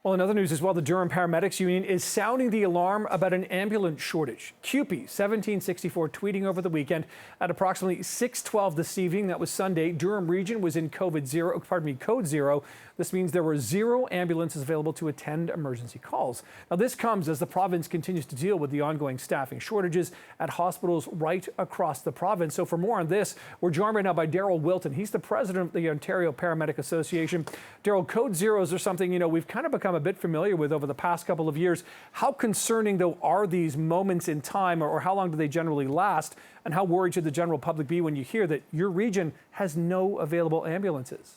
Well, in other news as well, the Durham Paramedics Union is sounding the alarm about an ambulance shortage. CUPE 1764 tweeting over the weekend at approximately 6:12 this evening. That was Sunday. Durham region was in code zero. This means there were 0 ambulances available to attend emergency calls. Now, this comes as the province continues to deal with the ongoing staffing shortages at hospitals right across the province. So for more on this, we're joined right now by Daryl Wilton. He's the president of the Ontario Paramedic Association. Daryl, code zeros are something, we've kind of become a bit familiar with over the past couple of years. How concerning, though, are these moments in time, or how long do they generally last? And how worried should the general public be when you hear that your region has no available ambulances?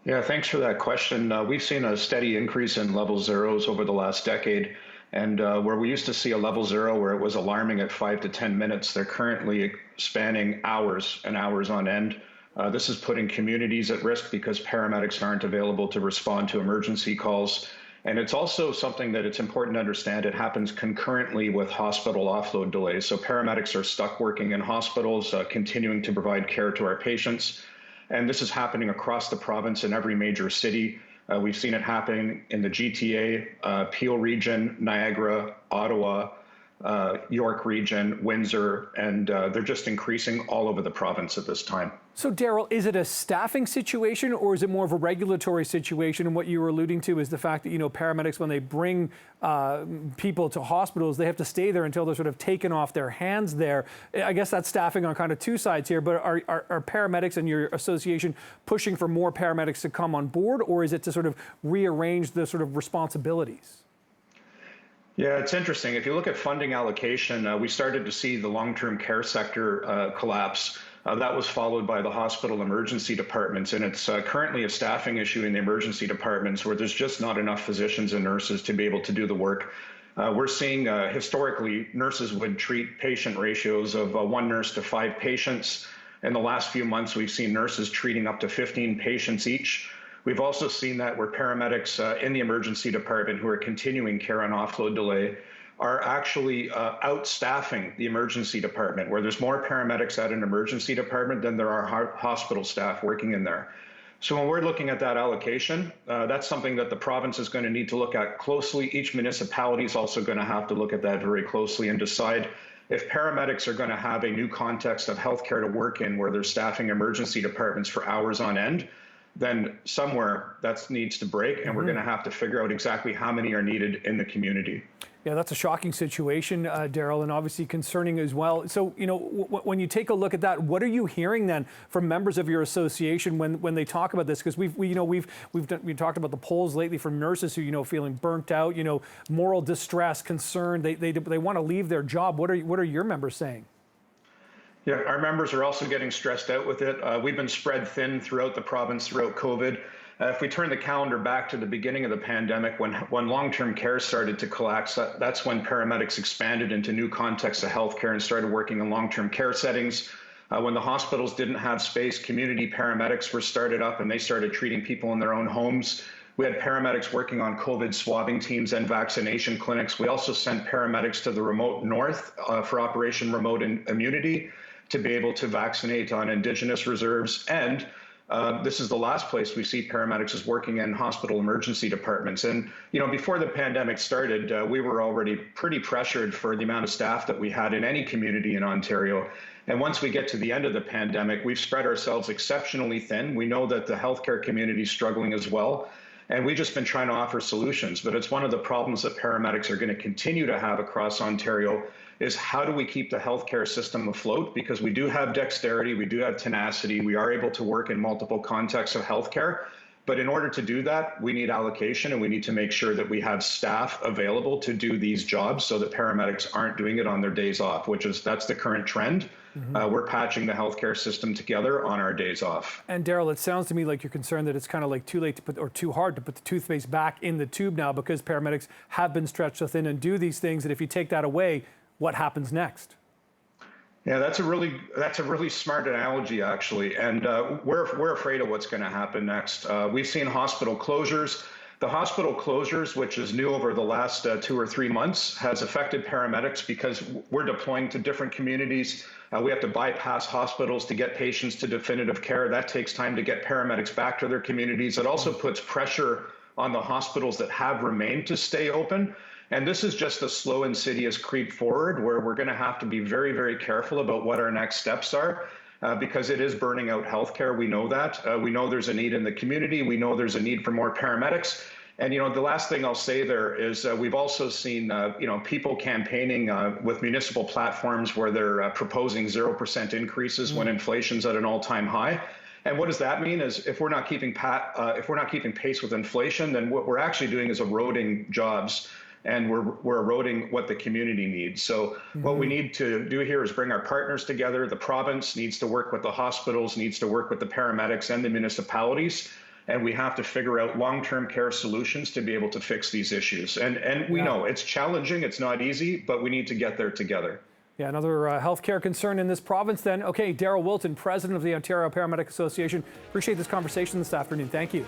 Yeah, thanks for that question. We've seen a steady increase in level zeros over the last decade. And where we used to see a level 0 where it was alarming at 5 to 10 minutes, they're currently spanning hours and hours on end. This is putting communities at risk because paramedics aren't available to respond to emergency calls. And it's also something that it's important to understand. It happens concurrently with hospital offload delays. So paramedics are stuck working in hospitals, continuing to provide care to our patients. And this is happening across the province in every major city. We've seen it happening in the GTA, Peel region, Niagara, Ottawa, York region, Windsor, and they're just increasing all over the province at this time. So, Daryl, is it a staffing situation or is it more of a regulatory situation? And what you were alluding to is the fact that, paramedics, when they bring people to hospitals, they have to stay there until they're sort of taken off their hands there. I guess that's staffing on kind of two sides here, but are paramedics and your association pushing for more paramedics to come on board, or is it to sort of rearrange the sort of responsibilities? Yeah, it's interesting. If you look at funding allocation, we started to see the long-term care sector collapse. That was followed by the hospital emergency departments, and it's currently a staffing issue in the emergency departments where there's just not enough physicians and nurses to be able to do the work. We're seeing historically nurses would treat patient ratios of 1 nurse to 5 patients. In the last few months, we've seen nurses treating up to 15 patients each. We've also seen that where paramedics in the emergency department who are continuing care on offload delay are actually outstaffing the emergency department, where there's more paramedics at an emergency department than there are hospital staff working in there. So when we're looking at that allocation, that's something that the province is going to need to look at closely. Each municipality is also going to have to look at that very closely and decide if paramedics are going to have a new context of healthcare to work in where they're staffing emergency departments for hours on end, then somewhere that needs to break, and we're going to have to figure out exactly how many are needed in the community. Yeah, that's a shocking situation, Daryl, and obviously concerning as well. So, when you take a look at that, what are you hearing then from members of your association when they talk about this? Because we've talked about the polls lately from nurses who feeling burnt out, moral distress, concern. They want to leave their job. What are your members saying? Yeah, our members are also getting stressed out with it. We've been spread thin throughout the province throughout COVID. If we turn the calendar back to the beginning of the pandemic, when long-term care started to collapse, that's when paramedics expanded into new contexts of healthcare and started working in long-term care settings. When the hospitals didn't have space, community paramedics were started up and they started treating people in their own homes. We had paramedics working on COVID swabbing teams and vaccination clinics. We also sent paramedics to the remote north for Operation Remote Immunity to be able to vaccinate on Indigenous reserves. And this is the last place we see paramedics is working in hospital emergency departments. And, before the pandemic started, we were already pretty pressured for the amount of staff that we had in any community in Ontario. And once we get to the end of the pandemic, we've spread ourselves exceptionally thin. We know that the healthcare community is struggling as well. And we've just been trying to offer solutions. But it's one of the problems that paramedics are going to continue to have across Ontario is how do we keep the healthcare system afloat? Because we do have dexterity, we do have tenacity, we are able to work in multiple contexts of healthcare. But in order to do that, we need allocation and we need to make sure that we have staff available to do these jobs so that paramedics aren't doing it on their days off, that's the current trend. We're patching the healthcare system together on our days off. And Daryl, it sounds to me like you're concerned that it's kind of like too late to put, or too hard to put the toothpaste back in the tube now because paramedics have been stretched so thin and do these things. And if you take that away, what happens next? Yeah, that's a really smart analogy, actually. And we're afraid of what's going to happen next. We've seen hospital closures. The hospital closures, which is new over the last 2 or 3 months, has affected paramedics because we're deploying to different communities. We have to bypass hospitals to get patients to definitive care. That takes time to get paramedics back to their communities. It also puts pressure on the hospitals that have remained to stay open. And this is just a slow, insidious creep forward where we're going to have to be very, very careful about what our next steps are. Because it is burning out healthcare. We know that. We know there's a need in the community. We know there's a need for more paramedics. And, the last thing I'll say there is we've also seen, people campaigning with municipal platforms where they're proposing 0% increases when inflation's at an all-time high. And what does that mean is if we're not keeping pace with inflation, then what we're actually doing is eroding jobs. And we're eroding what the community needs. So what we need to do here is bring our partners together. The province needs to work with the hospitals, needs to work with the paramedics and the municipalities. And we have to figure out long-term care solutions to be able to fix these issues. And we know it's challenging, it's not easy, but we need to get there together. Yeah, another healthcare concern in this province then. Okay, Daryl Wilton, president of the Ontario Paramedic Association. Appreciate this conversation this afternoon. Thank you.